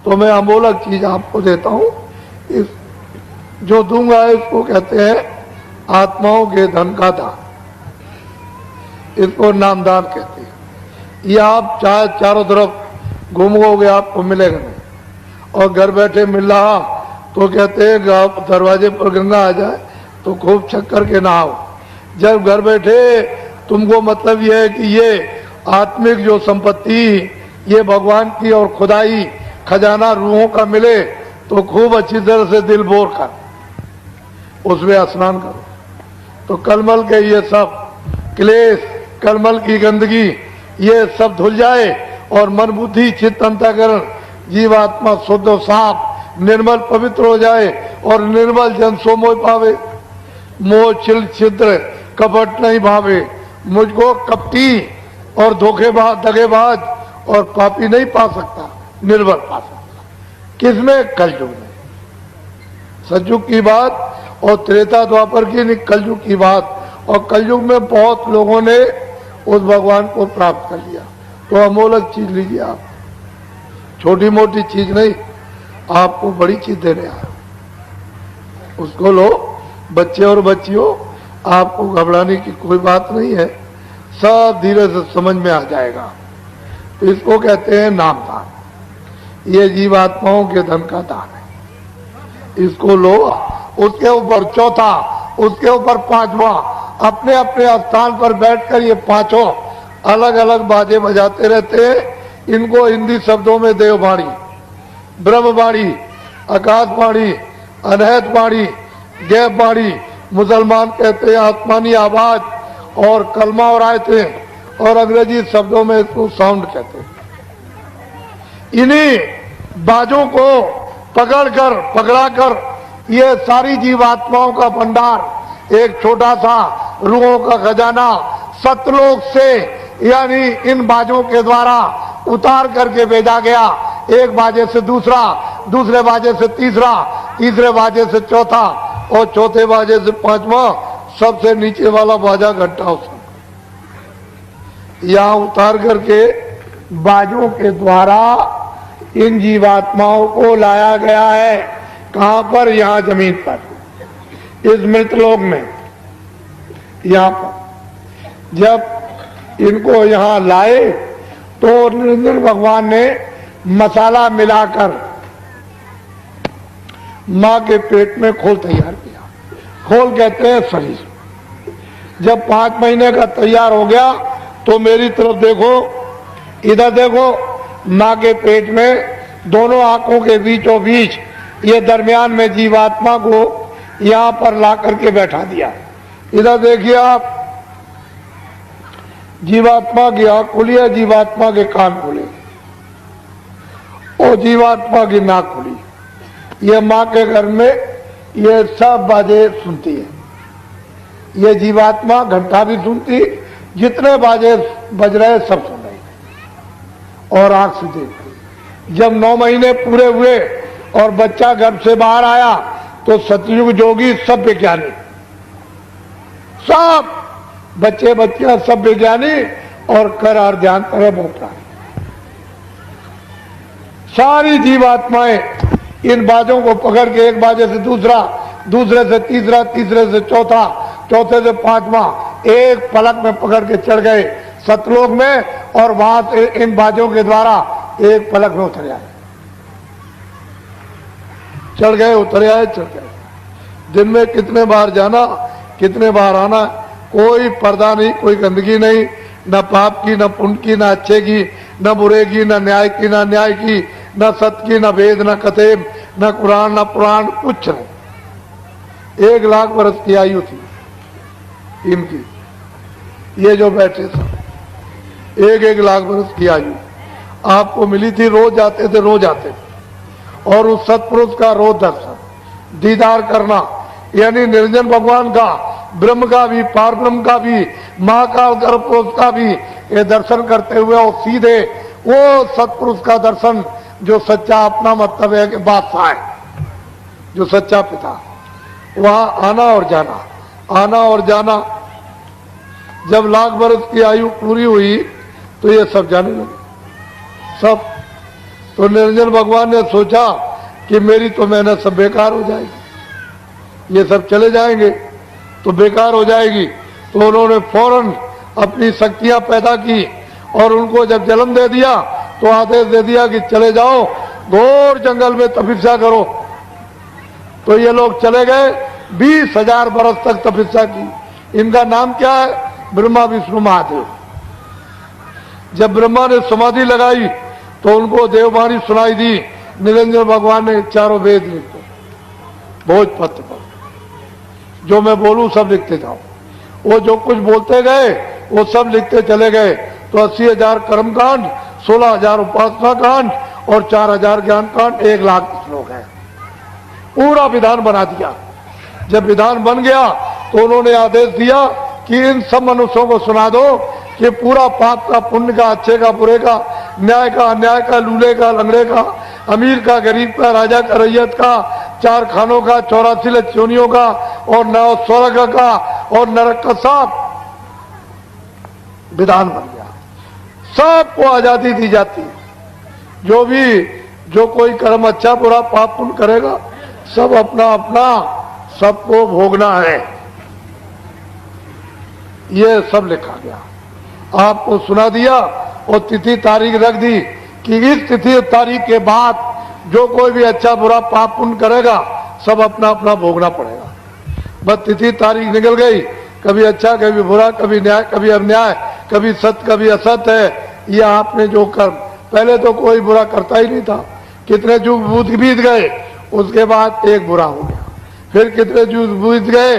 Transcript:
तो मैं अमोलक चीज आपको देता हूं। इस जो दूंगा इसको कहते हैं आत्माओं के धन का दान, इसको नामदान कहते हैं। ये आप चाहे चारों तरफ घूमोगे आपको मिलेगा नहीं, और घर बैठे मिल रहा तो कहते हैं आप दरवाजे पर गंगा आ जाए तो खूब चक्कर के नहाओ। जब घर बैठे तुमको मतलब ये है कि ये आत्मिक जो संपत्ति ये भगवान की और खुदाई खजाना रूहों का मिले तो खूब अच्छी तरह से दिल बोर कर उसमें स्नान करो, तो कलमल के ये सब क्लेश, कलमल की गंदगी ये सब धुल जाए और मन बुद्धि चित्त अंतःकरण जीवात्मा शुद्ध और साफ निर्मल पवित्र हो जाए और निर्मल जन सो मोह पावे। मोह छिल छिद्र कपट नहीं भावे, मुझको कपटी और धोखेबाज दगेबाज और पापी नहीं पा सकता, निर्बल पा सकता। किसमें? कलयुग में। सतयुग की बात और त्रेता द्वापर की नहीं, कलयुग की बात। और कलयुग में बहुत लोगों ने उस भगवान को प्राप्त कर लिया। तो अमोलक चीज लीजिए आप, छोटी मोटी चीज नहीं, आपको बड़ी चीज देने आया, उसको लो। बच्चे और बच्चियों, आपको घबराने की कोई बात नहीं है, सब धीरे से समझ में आ जाएगा। तो इसको कहते हैं नामदान। ये जीवात्माओं के धन का दान है, इसको लो। उसके ऊपर चौथा, उसके ऊपर पांचवा, अपने अपने स्थान पर बैठकर ये पांचों अलग अलग बाजे बजाते रहते हैं। इनको हिंदी शब्दों में देववाणी, ब्रह्मवाणी, आकाशवाणी, अनहतवाणी, गैबवाणी, मुसलमान कहते हैं आत्मानी आवाज, और कलमा और आयतें, और अंग्रेजी शब्दों में इसको साउंड कहते हैं। इन्हीं बाजों को पकड़ाकर ये सारी जीवात्माओं का भंडार, एक छोटा सा रूहों का खजाना सतलोक से, यानी इन बाजों के द्वारा उतार करके भेजा गया। एक बाजे से दूसरा, दूसरे बाजे से तीसरा, तीसरे बाजे से चौथा, और चौथे बाजे से पांचवा, सबसे नीचे वाला बाजा घंटा उसमें यहां उतार करके बाजों के द्वारा इन जीवात्माओं को लाया गया है। कहां पर? यहां जमीन पर, इस मृतलोक में। यहां पर जब इनको यहां लाए तो निरंजन भगवान ने मसाला मिलाकर मां के पेट में खोल तैयार किया। खोल कहते हैं शरीर। जब 5 महीने का तैयार हो गया तो मेरी तरफ देखो, इधर देखो, मां के पेट में दोनों आंखों के बीचों बीच ये दरमियान में जीवात्मा को यहां पर ला करके बैठा दिया। इधर देखिए आप, जीवात्मा की आंख खुली है, जीवात्मा के कान खुले और जीवात्मा की नाक खुली। ये मां के घर में ये सब बाजे सुनती है। ये जीवात्मा घंटा भी सुनती, जितने बाजे बज रहे सब सुन रही और आंख से देख रही। जब 9 महीने पूरे हुए और बच्चा गर्भ से बाहर आया तो सतयुग जोगी सब विज्ञानी, सब बच्चे बच्चियां सब विज्ञानी और करार ध्यान करे मोटा। सारी जीवात्माएं इन बाजों को पकड़ के एक बाजे से दूसरा, दूसरे से तीसरा, तीसरे से चौथा, चौथे से पांचवा, एक पलक में पकड़ के चढ़ गए सतलोक में, और वहां से इन बाजों के द्वारा एक पलक में उतर आए। चढ़ गए, उतर आए, चढ़ गए। दिन में कितने बार जाना, कितने बार आना, कोई पर्दा नहीं, कोई गंदगी नहीं, न पाप की, न पुण्य की, न अच्छे की, न बुरे की, न न्याय की, न न्याय की, न सत्य की, न वेद, न कतेब, न कुरान, न पुराण, कुछ नहीं। 1 लाख वर्ष की आयु थी इनकी। ये जो बैठे सब 1-1 लाख वर्ष की आयु आपको मिली थी। रोज आते थे, रोज आते थे, और उस सत्पुरुष का रोज दर्शन दीदार करना, यानी निरंजन भगवान का, ब्रह्म का भी, पार ब्रह्म का भी, महाकाल गर्भपुरुष का भी ये दर्शन करते हुए और सीधे वो सत्पुरुष का दर्शन जो सच्चा, अपना मतलब है कि बादशाह है, जो सच्चा पिता, वहां आना और जाना, आना और जाना। जब लाख वर्ष की आयु पूरी हुई तो ये सब जाने लगे, सब तो निरंजन भगवान ने सोचा कि मेरी तो मेहनत सब बेकार हो जाएगी, ये सब चले जाएंगे तो बेकार हो जाएगी। तो उन्होंने फौरन अपनी शक्तियां पैदा की और उनको जब जन्म दे दिया तो आदेश दे दिया कि चले जाओ घोर जंगल में तपस्या करो। तो ये लोग चले गए, 20,000 बरस तक तपस्या की। इनका नाम क्या है? ब्रह्मा विष्णु महादेव। जब ब्रह्मा ने समाधि लगाई तो उनको देववाणी सुनाई दी। निरंजन भगवान ने चारों वेद लिखे भोजपत्र पर, जो मैं बोलूं सब लिखते जाओ। वो जो कुछ बोलते गए वो सब लिखते चले गए। तो 80,000 कर्मकांड, 16,000 उपासना कांड और 4,000 ज्ञान कांड, 1,00,000 श्लोक है। पूरा विधान बना दिया। जब विधान बन गया तो उन्होंने आदेश दिया कि इन सब मनुष्यों को सुना दो कि पूरा पाप का, पुण्य का, अच्छे का, बुरे का, न्याय का, अन्याय का, लूले का, लंगड़े का, अमीर का, गरीब का, राजा का, रैयत का, 4 खानों का, 84 लाख योनियों का और 9 स्वर्ग का और नरक का सब विधान बन गया। सबको आजादी दी जाती है। जो कोई कर्म अच्छा बुरा पाप पुण्य करेगा सब अपना अपना सबको भोगना है, ये सब लिखा गया। आपको सुना दिया और तिथि तारीख रख दी कि इस तिथि तारीख के बाद जो कोई भी अच्छा बुरा पाप पुण्य करेगा सब अपना अपना भोगना पड़ेगा। बस तिथि तारीख निकल गई, कभी अच्छा कभी बुरा, कभी न्याय कभी अन्याय, कभी सत्य कभी असत्य है। ये आपने जो कर्म, पहले तो कोई बुरा करता ही नहीं था, कितने युग बीत गए, उसके बाद एक बुरा हो गया, फिर कितने युग बीत गए